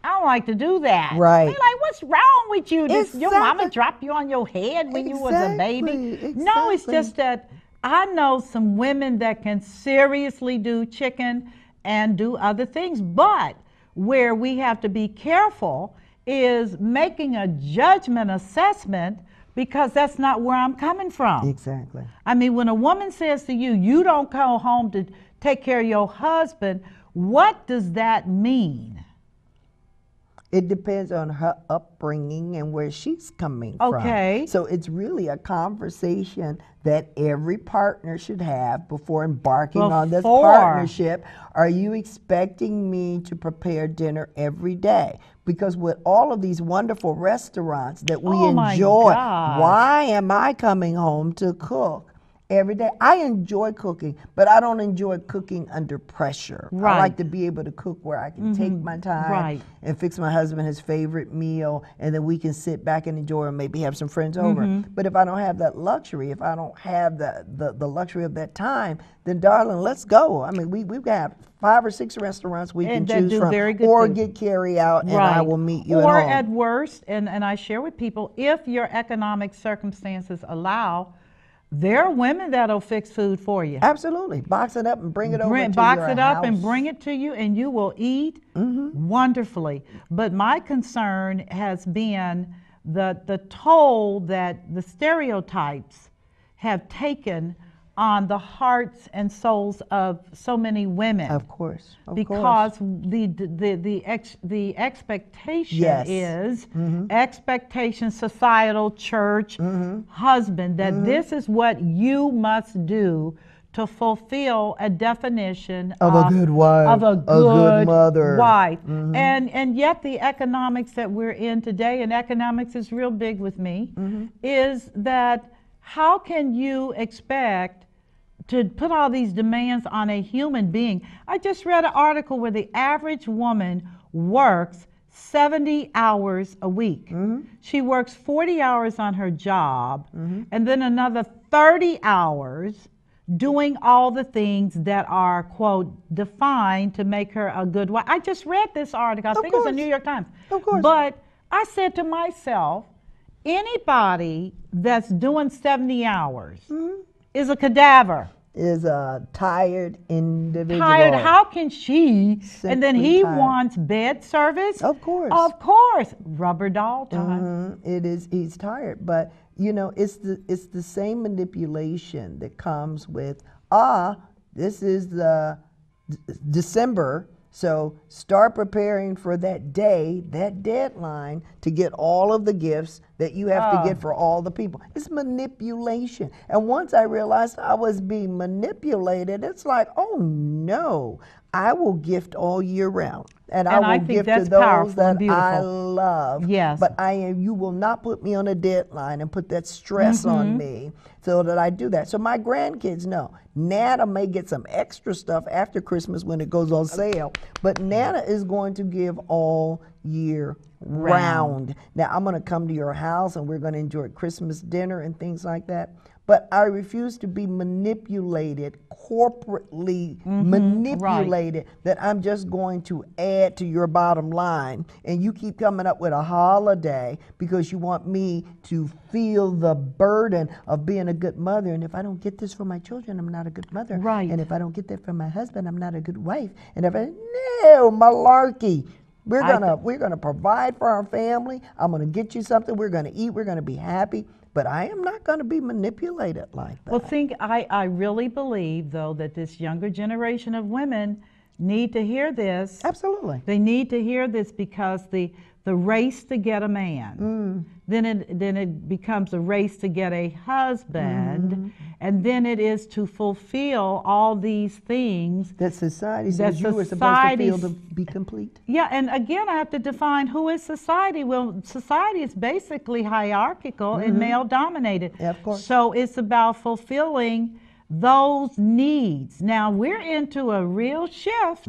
don't like to do that. Right. They're like, what's wrong with you? Does your mama Exactly. drop you on your head when you was a baby? Exactly, No, it's exactly. just that I know some women that can seriously do chicken and do other things, but where we have to be careful is making a judgment assessment, because that's not where I'm coming from. Exactly. I mean, when a woman says to you, you don't come home to take care of your husband, what does that mean? It depends on her upbringing and where she's coming Okay. from. So it's really a conversation that every partner should have before embarking on this partnership. Are you expecting me to prepare dinner every day? Because with all of these wonderful restaurants that we enjoy, why am I coming home to cook every day? I enjoy cooking, but I don't enjoy cooking under pressure. Right. I like to be able to cook where I can take my time and fix my husband his favorite meal, and then we can sit back and enjoy and maybe have some friends over. But if I don't have that luxury, if I don't have the luxury of that time, then darling, let's go. I mean, we've got 5 or 6 restaurants we can choose from, or get carry out, and I will meet you at home. Or at worst, and I share with people, if your economic circumstances allow, there are women that'll fix food for you. Absolutely. Box it up and bring it over to your house. Box it up and bring it to you, and you will eat wonderfully. But my concern has been the toll that the stereotypes have taken on the hearts and souls of so many women. Of course. Because the expectation is expectation, societal, church, husband, that this is what you must do to fulfill a definition of a good wife, of a good mother, wife. And yet the economics that we're in today, and economics is real big with me, is that how can you expect to put all these demands on a human being? I just read an article where the average woman works 70 hours a week. She works 40 hours on her job and then another 30 hours doing all the things that are, quote, defined to make her a good wife. I just read this article. I think it was the New York Times. Of course. But I said to myself, anybody that's doing 70 hours is a cadaver. Is a tired individual. Tired. How can she? Simply and then he tired. wants bed service. Of course. Of course. Rubber doll time. It is. He's tired, but you know, it's the same manipulation that comes with this is the December. So start preparing for that day, that deadline, to get all of the gifts that you have to get for all the people. It's manipulation. And once I realized I was being manipulated, it's like, oh no, I will gift all year round. And I will give to those that I love. Yes. But you will not put me on a deadline and put that stress on me so that I do that. So my grandkids know. Nana may get some extra stuff after Christmas when it goes on sale, but Nana is going to give all year round. Now I'm going to come to your house and we're going to enjoy Christmas dinner and things like that. But I refuse to be manipulated, corporately manipulated, that I'm just going to add to your bottom line. And you keep coming up with a holiday because you want me to feel the burden of being a good mother. And if I don't get this for my children, I'm not a good mother. Right. And if I don't get that for my husband, I'm not a good wife. And if no, malarkey. We're gonna provide for our family. I'm gonna get you something. We're gonna eat. We're gonna be happy. But I am not going to be manipulated like that. Well, I really believe, though, that this younger generation of women need to hear this. Absolutely. They need to hear this because the race to get a man, then it becomes a race to get a husband, and then it is to fulfill all these things that society says you were supposed to feel to be complete. Yeah, and again, I have to define who is society. Well, society is basically hierarchical and male dominated. Yeah, of course. So it's about fulfilling those needs. Now we're into a real shift.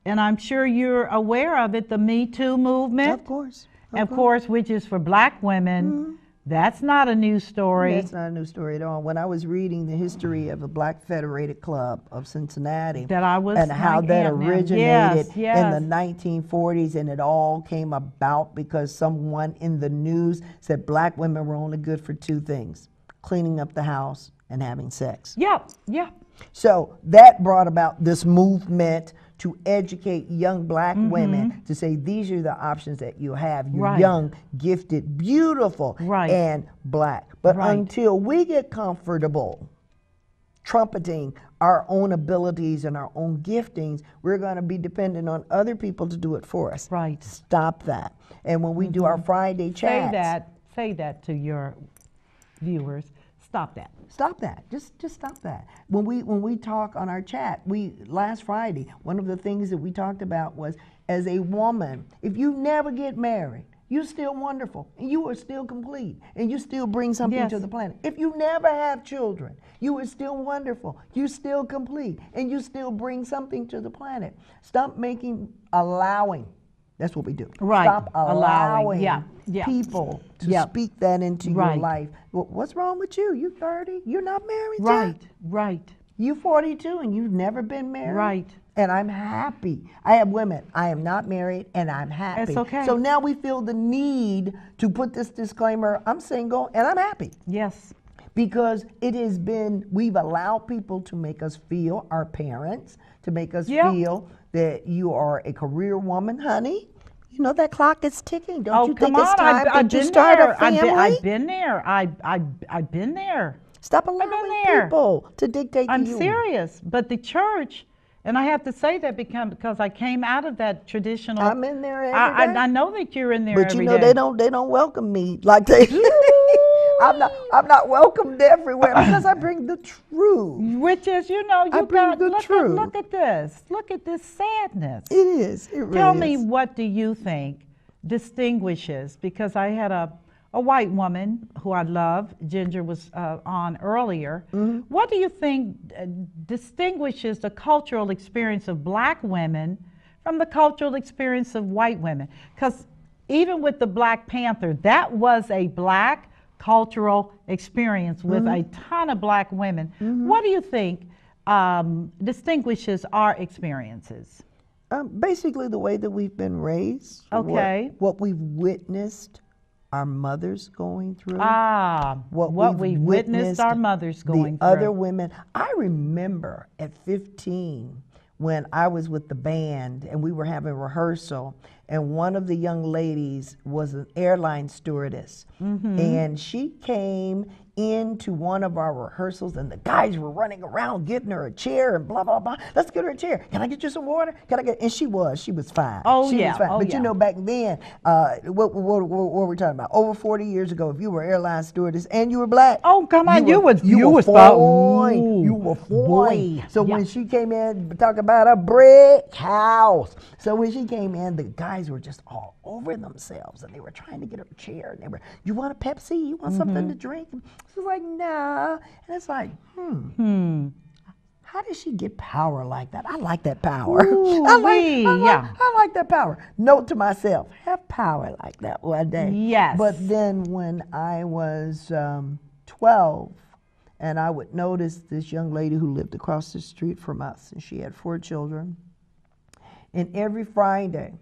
And I'm sure you're aware of it, the Me Too movement. Of course. Of course, which is for black women. That's not a new story. That's not a new story at all. When I was reading the history of the Black Federated Club of Cincinnati, and how that originated in the 1940s, and it all came about because someone in the news said black women were only good for two things: cleaning up the house and having sex. Yeah. So that brought about this movement to educate young black women to say these are the options that you have. You're young, gifted, beautiful, and black. But until we get comfortable trumpeting our own abilities and our own giftings, we're going to be dependent on other people to do it for us. Right. Stop that. And when we do our Friday chats, say that to your viewers. Stop that. Stop that. Just stop that. When we talk on our chat, last Friday, one of the things that we talked about was, as a woman, if you never get married, you're still wonderful, and you are still complete, and you still bring something to the planet. If you never have children, you are still wonderful, you're still complete, and you still bring something to the planet. Stop allowing. That's what we do. Stop allowing people to speak that into your life. Well, what's wrong with you? You 30, you're not married yet. Right. You 42 and you've never been married. Right. And I'm happy. I have women. I am not married and I'm happy. It's okay. So now we feel the need to put this disclaimer, I'm single and I'm happy. Yes. Because we've allowed people to make us feel, our parents, to make us feel that you are a career woman, honey. You know that clock is ticking. Don't you think it's time that you start a family? I've been there. I've been there. Stop allowing people to dictate to you. I'm serious. But the church, and I have to say that because I came out of that traditional. I'm in there every day. I know that you're in there but every day. But they don't welcome me like they. I'm not welcomed everywhere because I bring the truth. Which is, you know, I you bring got, the truth. look at this. Look at this sadness. It is. It really Tell me, is. what do you think distinguishes, because I had a white woman who I love, Ginger was on earlier. Mm-hmm. What do you think distinguishes the cultural experience of black women from the cultural experience of white women? Because even with the Black Panther, that was a black cultural experience with a ton of black women. What do you think distinguishes our experiences? Basically, the way that we've been raised. Okay. What we've witnessed our mothers going through. What we've witnessed our mothers going through. Other women. I remember at 15 when I was with the band and we were having rehearsal, and one of the young ladies was an airline stewardess, and she came into one of our rehearsals and the guys were running around getting her a chair and blah blah blah. Let's get her a chair. Can I get you some water? Can I get? And she was fine. She was fine. But you know, back then, what were we talking about? Over 40 years ago, if you were airline stewardess and you were black, oh come on, you were fine. You were fine. So when she came in, talk about a brick house. So when she came in, the guys were just all over themselves and they were trying to get her a chair and they were, you want a Pepsi? You want something to drink? She's like, nah. And it's like, how did she get power like that? I like that power. I like that power. Note to myself, have power like that one day. Yes. But then when I was 12, and I would notice this young lady who lived across the street from us, and she had 4 children. And every Friday,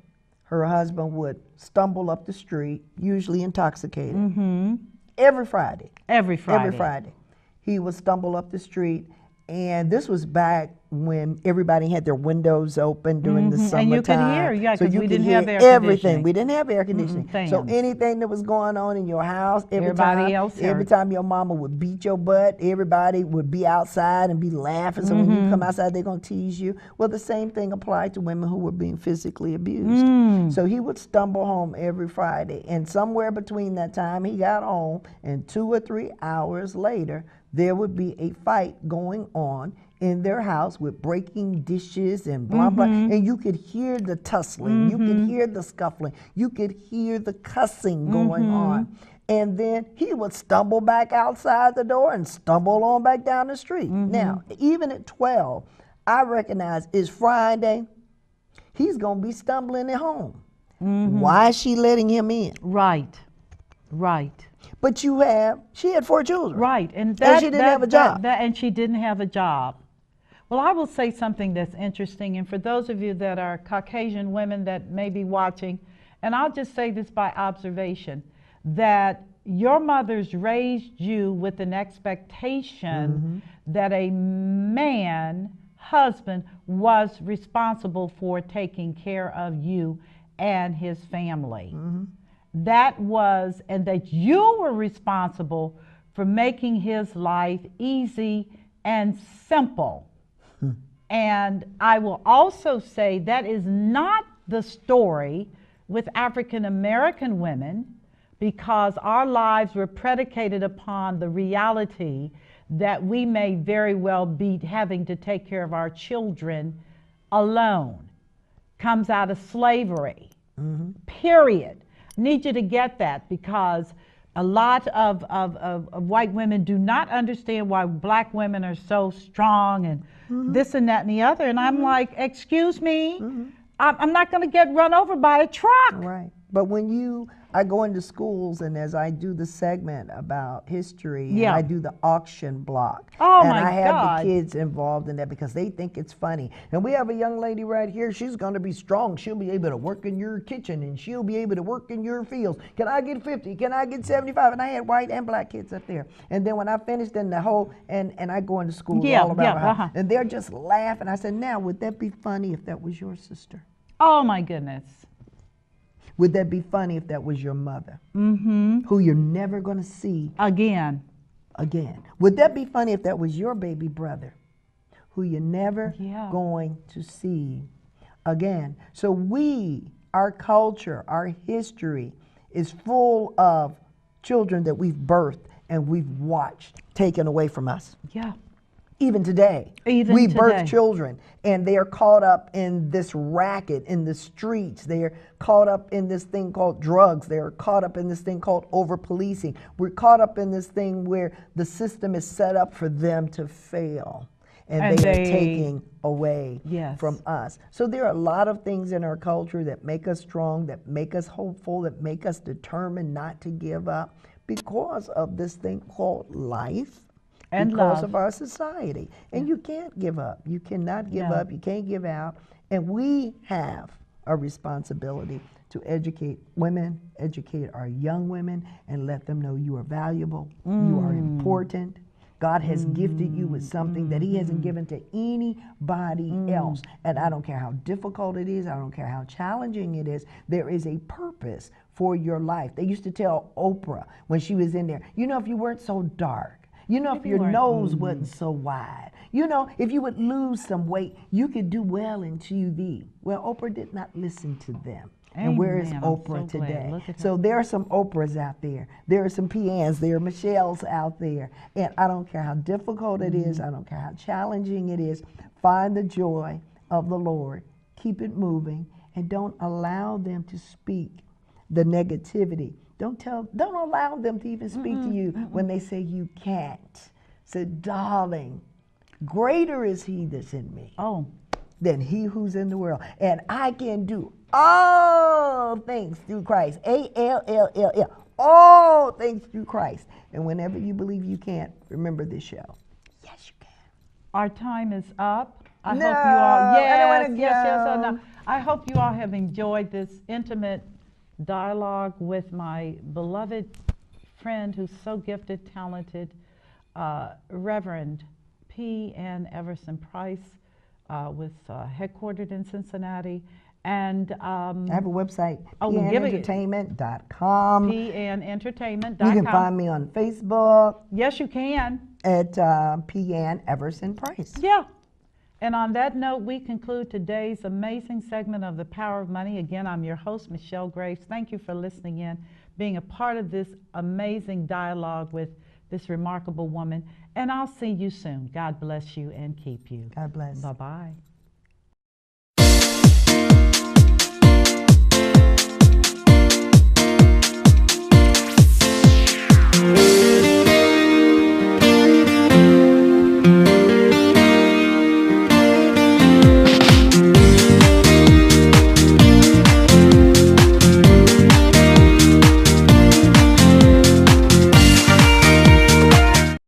her husband would stumble up the street, usually intoxicated. Every Friday. Every Friday. Every Friday. He would stumble up the street. And this was back when everybody had their windows open during the summertime. And you could hear, so because you we could didn't hear have air everything. conditioning. We didn't have air conditioning. So anything that was going on in your house, every time your mama would beat your butt, everybody would be outside and be laughing. So when you come outside, they're going to tease you. Well, the same thing applied to women who were being physically abused. So he would stumble home every Friday. And somewhere between that time he got home and 2 or 3 hours later, there would be a fight going on in their house with breaking dishes and blah, blah. And you could hear the tussling. You could hear the scuffling. You could hear the cussing going on. And then he would stumble back outside the door and stumble on back down the street. Now, even at 12, I recognize it's Friday. He's going to be stumbling at home. Why is she letting him in? Right. But she had 4 children. Right, and she didn't have a job. And she didn't have a job. Well, I will say something that's interesting, and for those of you that are Caucasian women that may be watching, and I'll just say this by observation, that your mothers raised you with an expectation that a husband was responsible for taking care of you and his family. That was, and that you were responsible for making his life easy and simple. And I will also say that is not the story with African American women, because our lives were predicated upon the reality that we may very well be having to take care of our children alone. Comes out of slavery, period. Need you to get that, because a lot of white women do not understand why black women are so strong and this and that and the other. And I'm like, excuse me, I'm not going to get run over by a truck. Right. But when I go into schools, and as I do the segment about history, and I do the auction block. And I have the kids involved in that because they think it's funny. And we have a young lady right here. She's going to be strong. She'll be able to work in your kitchen, and she'll be able to work in your fields. Can I get 50? Can I get 75? And I had white and black kids up there. And then when I finished in the whole, and I go into schools all around, and they're just laughing. I said, now, would that be funny if that was your sister? Oh, my goodness. Would that be funny if that was your mother, who you're never going to see again? Would that be funny if that was your baby brother, who you're never going to see again? So our culture, our history is full of children that we've birthed and we've watched taken away from us. Yeah. Even today, we birth children, and they are caught up in this racket in the streets. They are caught up in this thing called drugs. They are caught up in this thing called over-policing. We're caught up in this thing where the system is set up for them to fail, and they are taking away from us. So there are a lot of things in our culture that make us strong, that make us hopeful, that make us determined not to give up because of this thing called life. And because of our society. And you can't give up. You cannot give up. You can't give out. And we have a responsibility to educate women, educate our young women, and let them know you are valuable, you are important. God has gifted you with something that He hasn't given to anybody else. And I don't care how difficult it is, I don't care how challenging it is, there is a purpose for your life. They used to tell Oprah when she was in there, you know, if you weren't so dark, you know, if your nose wasn't so wide, you know, if you would lose some weight, you could do well in TV. Well, Oprah did not listen to them. Amen. And where is Oprah today? So there are some Oprahs out there. There are some Pians. There are Michelles out there. And I don't care how difficult it is. I don't care how challenging it is. Find the joy of the Lord. Keep it moving. And don't allow them to speak the negativity. Don't allow them to even speak to you when they say you can't. Say, darling, greater is He that's in me than he who's in the world. And I can do all things through Christ. A-L-L-L-L. All things through Christ. And whenever you believe you can't, remember this show. Yes, you can. Our time is up. I hope you all, yes. I hope you all have enjoyed this intimate dialogue with my beloved friend who's so gifted, talented, Reverend P. Ann Everson Price, headquartered in Cincinnati. And I have a website, PNentertainment.com. PNentertainment.com. You can find me on Facebook. Yes, you can. At P. Ann Everson Price. Yeah. And on that note, we conclude today's amazing segment of The Power of Money. Again, I'm your host, Michelle Graves. Thank you for listening in, being a part of this amazing dialogue with this remarkable woman. And I'll see you soon. God bless you and keep you. God bless. Bye-bye.